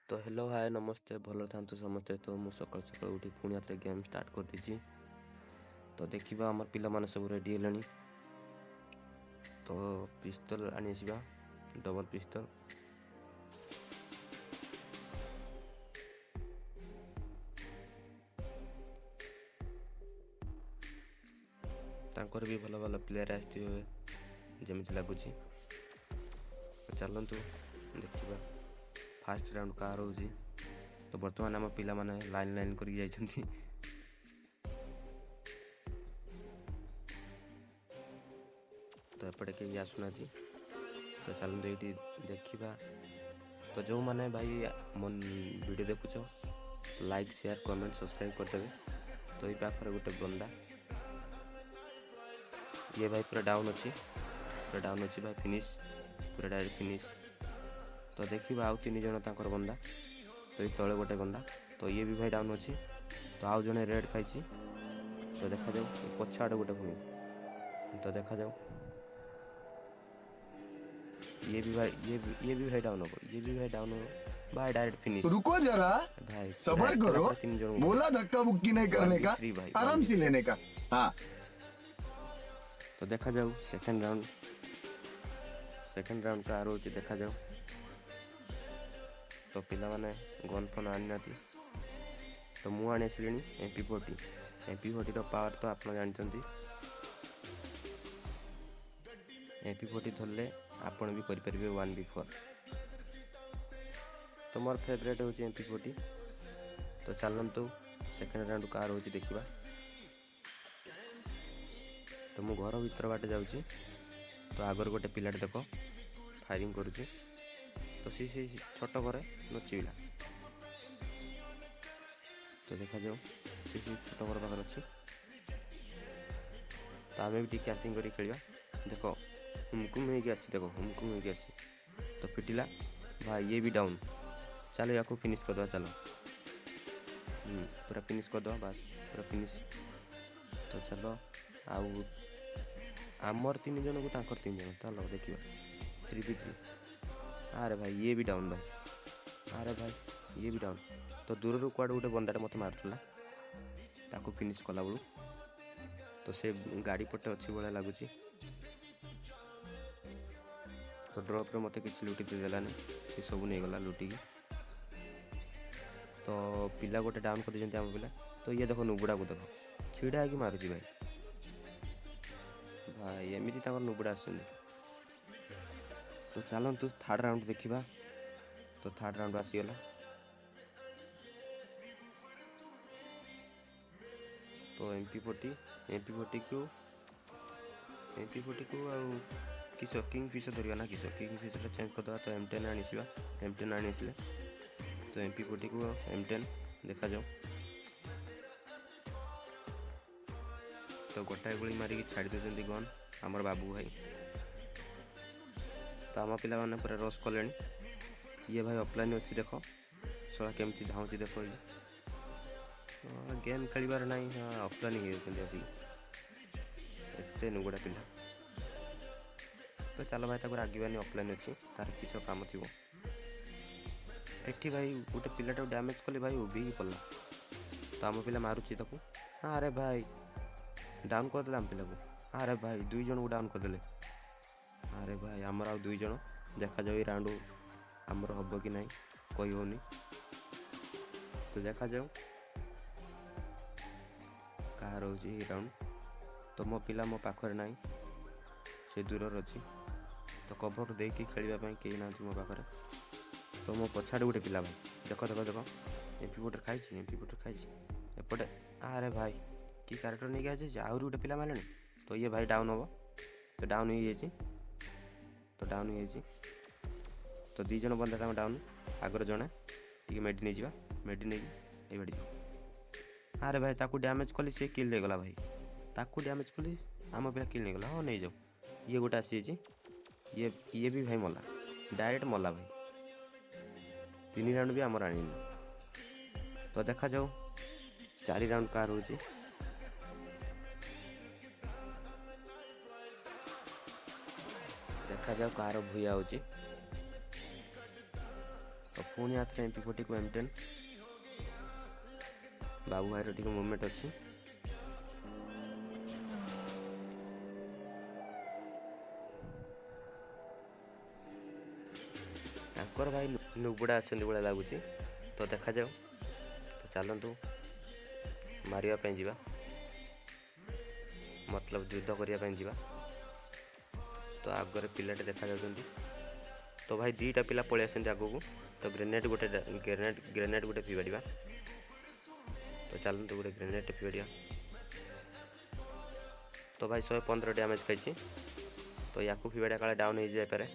तो hello hi नमस्ते भल था समस्ते। तो मुझे सकाल सकाल उठी पुणी हाथ गेम स्टार्ट कर दी। तो देखा आम पिला सब रेडी है। तो पिस्तल आनी डबल पिस्तल तांकर भी भल भल प्लेयर आमती लगुच। चलतु देखा फास्ट राउंड कार हो। तो बर्तमान आम पिला माने लाइन लाइन कर तो एपटे कहीं आसुना। तो चलते ये देखा। तो जो मैंने भाई मन वीडियो देखुच लाइक शेयर कमेंट सब्सक्राइब करदे। तो ये पाखर गोटे बंदा ये भाई पूरा डाउन अच्छी भाई फिनिश पूरा डायरेक्ट फिनिश। तो देखा आउ तीन जन तांकर बंदा। तो ये तले गोटे बंदा। तो ये भी भाई डाउन अच्छी। तो आउ जने रेड खाई। तो देखा जाऊ पछा आड़े गोटे पुणी। तो देखा जाऊ ये भी भाई डाउन हो। ये भी भाई डाउन हो भाई डायरेक्ट फिनिश। रुको जरा भाई सबर करो। बोला धक्का बुक्की नहीं करने का, आराम से लेने का। हाँ तो देखा जाऊ सेकंड राउंड का रोच देखा जाऊ। तो पिला माने गन फोन आनी ना। तो मु आनी आसली MP40 पावर तो आप जानते। MP40 धरले आपण भी करें 1v4। तो मोर फेवरेट हूँ MP40। तो चलतु सेकेंड राउंड कार हो देखा। तो मु घर भीतर बाटे जाऊँगी। तो आगर गोटे पिलाटे देख फायरिंग करुच्ची। तो सी छोट घरे नचिला। तो देखा जाऊ सी छोट घर पाखे अच्छी। तो आम भी कैंपिंग कर खेल। देख हुमकुम देखो हुमकुम हो। तो फिटिला भाई ये भी डाउन। चलो या फिनिश करदे चलो। पूरा फिनिश करदे बस पूरा फिनिश। तो चलो आउ आमर 3 जन को तांकर 3 जन। चलो देखिए 3v3। अरे भाई ये भी डाउन भाई। अरे भाई ये भी डाउन। तो दूर कुआड़ गोटे बंदाटे मत मारुला ताको फिनिश कला बेलू। तो से गाड़ी पटे अच्छी भाया लगुच। तो ड्रप मत किसी लुटी देलानी से सब नहीं गला लुटिकी। तो पिला गोटे डाउन कर देते आम पिला। तो ये देखो नुबुड़ा को देख छिड़ा है कि मारुची भाई। भाई एमती नुबुड़ा आस। तो चलतु थर्ड राउंड देखा। तो थर्ड राउंड आसीगला। तो MP40 को आउ किस किंग फिशर धरिया ना। किस किंग फिशर चेंज करदे। तो M10 आनी M10 आनी आसले। तो MP40 को M10 देखा जाऊ। तो गोटाए गोली मारिकी छाड़ी देते गन आमर बाबू भाई। तो आम पिला मैंने पूरा रस कले। ये भाई ऑफलाइन अच्छी देख सला केमती धाऊँगी देख। ये गेम खेलिबार ना ऑफलाइन ही एत नुगुड़ा पिला। तो चलो भाई ताको रागवानी ऑफलाइन अच्छी तार किस काम थी। एठी भाई गोटे पिलाटा डैमेज कले भाई उभी पड़ा। तो आम पिला मारुची ताको। अरे भाई डाउन करदे आम पिला को। अरे भाई 2 जन को डाउन करदे। अरे भाई आमर आ 2 जन देखा जाऊ ये राउंड आमर हम कि नहीं कही होनी। तो देखा जाऊ कहार हो राउंड। तो मो पिला मो पाखरे ना से दूर अच्छी। तो कभर देकी खेलवाई कहीं ना मो पाखे। तो मो पछाड़ गोटे पिला भाई देख देख देख MP40 खाई एपटे। अरे भाई कि क्यारेक्टर नहीं आए आहरी गोटे पिला मारे। तो ये भाई डाउन हम। तो डाउन हो तो 2 जन बंदा डाउन आगर जड़े टी मेडी नहीं मेडी नहीं ये बाड़ी। अरे भाई ताकू डैमेज कली सी किल नहीं गला भाई। ताकू डैमेज कली आम पिला किल नहीं गला। हाँ नहीं जाऊ ये गोटे आसी। ये भी भाई मला डायरेक्ट मला भाई। 3 राउंड भी आमर आनी। तो देखा जाऊ 4 राउंड कार हो। देखा जाऊ कार भूया हो। तो ପୁଣି ହାତରେ MP40 M10। ବାବୁ ଭାଇର ଟିକେ ମୁଭମେଣ୍ଟ ଅଛି। ତାଙ୍କର ଭାଇ ନୁବୁଡ଼ା ଅଛନ୍ତି ଭଳିଆ ଲାଗୁଛି, ତ ଦେଖାଯାଉ। ତ ଚାଲନ୍ତୁ ମାରିବା ପାଇଁ ଯିବା, ମତଲବ ଯୁଦ୍ଧ କରିବା ପାଇଁ ଯିବା। ତ ଆଗରେ ପିଲାଟେ ଦେଖାଯାଉଛନ୍ତି। ତ ଭାଇ ଦୁଇଟା ପିଲା ପଳେଇ ଆସନ୍ତି ଆଗକୁ। ତ ଗ୍ରେନେଡ଼ ଗୋଟେ ଫିବାଡ଼ିବା। ତ ଚାଲନ୍ତୁ ଗୋଟେ ଗ୍ରେନେଡ଼ଟେ ଫିବାଡ଼ିବା। ତ ଭାଇ 115 ଡ୍ୟାମେଜ୍ ଖାଇଛି। ତ ୟାକୁ ଫିବାଡ଼ିଆ କାଳେ ଡାଉନ୍ ହେଇଯାଇପାରେ।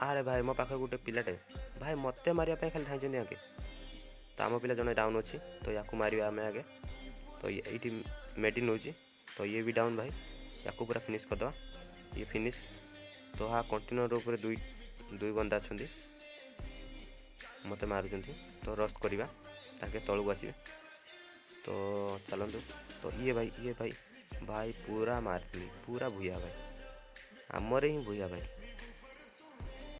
ଆରେ ଭାଇ ମୋ ପାଖରେ ଗୋଟେ ପିଲାଟେ ଭାଇ ମୋତେ ମାରିବା ପାଇଁ ଖାଲି ଧାଇଁଛନ୍ତି ଆଗେ। ତ ଆମ ପିଲା ଜଣେ ଡାଉନ୍ ଅଛି, ତ ୟାକୁ ମାରିବା ଆମେ ଆଗେ। ତ ଏଇଠି ମେଡି ନେଉଛି, ତ ଇଏ ବି ଡାଉନ୍ ଭାଇ। ୟାକୁ ପୁରା ଫିନିଶ୍ କରିଦେବା। ଇଏ ଫିନିଶ୍। ତ କଣ୍ଟିନ୍ୟୁର ଉପରେ ଦୁଇ ବନ୍ଦା ଅଛନ୍ତି, ମୋତେ ମାରୁଛନ୍ତି। ତ ରଷ୍ଟ କରିବା, ତାଙ୍କେ ତଳକୁ ଆସିବେ। ତ ଚାଲନ୍ତୁ। ତ ଇଏ ଭାଇ ପୁରା ମାରିଥିଲି, ପୁରା ଭୂୟା ଭାଇ, ଆମର ହିଁ ଭୂୟା ଭାଇ।